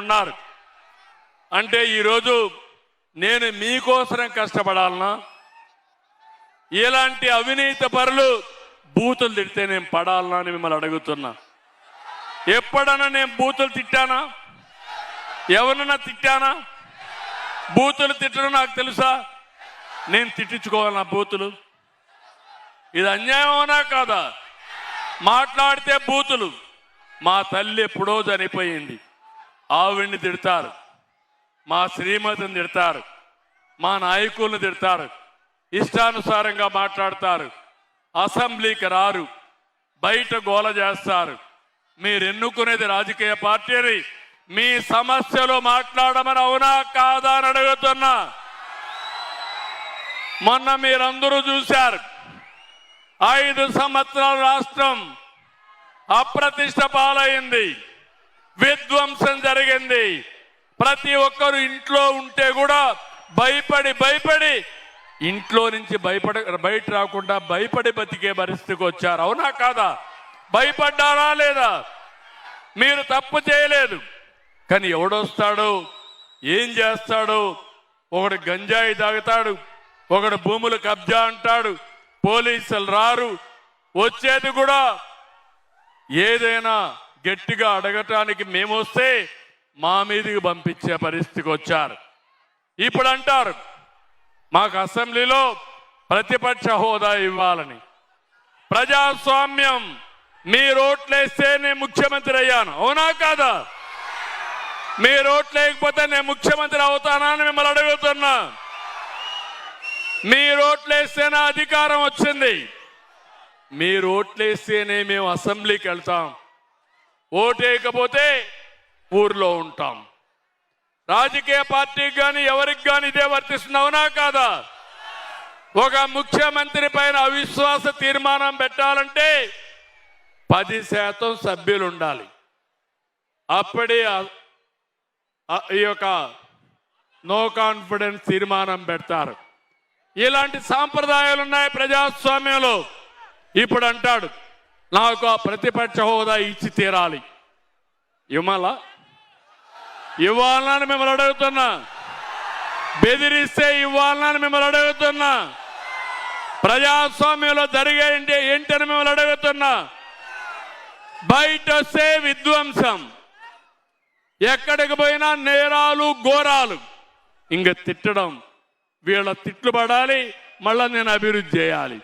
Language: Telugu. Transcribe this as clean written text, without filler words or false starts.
ఉన్నారు. అంటే ఈరోజు నేను మీకోసం కష్టపడాలనా? ఇలాంటి అవినీతి పరులు బూతులు తిడితే నేను పడాలనా అని మిమ్మల్ని అడుగుతున్నా. ఎప్పుడన్నా నేను బూతులు తిట్టానా? ఎవరన్నా తిట్టానా? బూతులు తిట్టడం నాకు తెలుసా? నేను తిట్టించుకోవాలి నా బూతులు? ఇది అన్యాయం అవునా కాదా? మాట్లాడితే బూతులు. మా తల్లి ఎప్పుడో చనిపోయింది, ఆవిడ్ని తిడతారు, మా శ్రీమతిని తిడతారు, మా నాయకులను తిడతారు, ఇష్టానుసారంగా మాట్లాడతారు, అసెంబ్లీకి రారు, బయట గోల చేస్తారు. మీరు ఎన్నుకునేది రాజకీయ పార్టీని, మీ సమస్యలు మాట్లాడమని అవునా కాదా అని అడుగుతున్నా. మొన్న మీరందరూ చూశారు, 5 సంవత్సరాల రాష్ట్రం అప్రతిష్ట పాలైంది, విధ్వంసం జరిగింది. ప్రతి ఒక్కరు ఇంట్లో ఉంటే కూడా భయపడి ఇంట్లో నుంచి బయట రాకుండా భయపడి బతికే పరిస్థితికి వచ్చారు. అవునా కాదా? భయపడ్డారా లేదా? మీరు తప్పు చేయలేదు, కానీ ఎవడొస్తాడో ఏం చేస్తాడో, ఒకడు గంజాయి తాగుతాడు, ఒకడు భూములు కబ్జా అంటాడు, పోలీసులు రారు. వచ్చేది కూడా ఏదైనా గట్టిగా అడగటానికి మేము వస్తే మా మీదకి పంపించే పరిస్థితికి వచ్చారు. ఇప్పుడు అంటారు మాకు అసెంబ్లీలో ప్రతిపక్ష హోదా ఇవ్వాలని. ప్రజాస్వామ్యం, మీరు ఓట్లేస్తే నేను ముఖ్యమంత్రి అయ్యాను, అవునా కాదా? మీరు ఓట్లేకపోతే నేను ముఖ్యమంత్రి అవుతానా అని మిమ్మల్ని అడుగుతున్నా. మీరు ఓట్లేస్తేనే అధికారం వచ్చింది, మీరు ఓట్లేస్తేనే మేము అసెంబ్లీకి వెళ్తాం, ఓటేయకపోతే ఊర్లో ఉంటాం. రాజకీయ పార్టీకి కానీ ఎవరికి కానీ ఇదే వర్తిస్తుంది, అవునా కాదా? ఒక ముఖ్యమంత్రి పైన అవిశ్వాస తీర్మానం పెట్టాలంటే 10% సభ్యులు ఉండాలి. అప్పుడే ఈ యొక్క నో కాన్ఫిడెన్స్ తీర్మానం పెడతారు. ఇలాంటి సాంప్రదాయాలు ఉన్నాయి ప్రజాస్వామ్యంలో. ఇప్పుడు అంటాడు నాకు ఆ ప్రతిపక్ష హోదా ఇచ్చి తీరాలి. ఇవ్వాలని మిమ్మల్ని అడుగుతున్నా. బెదిరిస్తే ఇవ్వాలని మిమ్మల్ని అడుగుతున్నా. ప్రజాస్వామ్యంలో జరిగే ఏంటని మిమ్మల్ని అడుగుతున్నా. బయట వస్తే విధ్వంసం, ఎక్కడికి పోయినా నేరాలు ఘోరాలు. ఇంక తిట్టడం, వీళ్ళ తిట్లు పడాలి, మళ్ళా నేను అభివృద్ధి చేయాలి.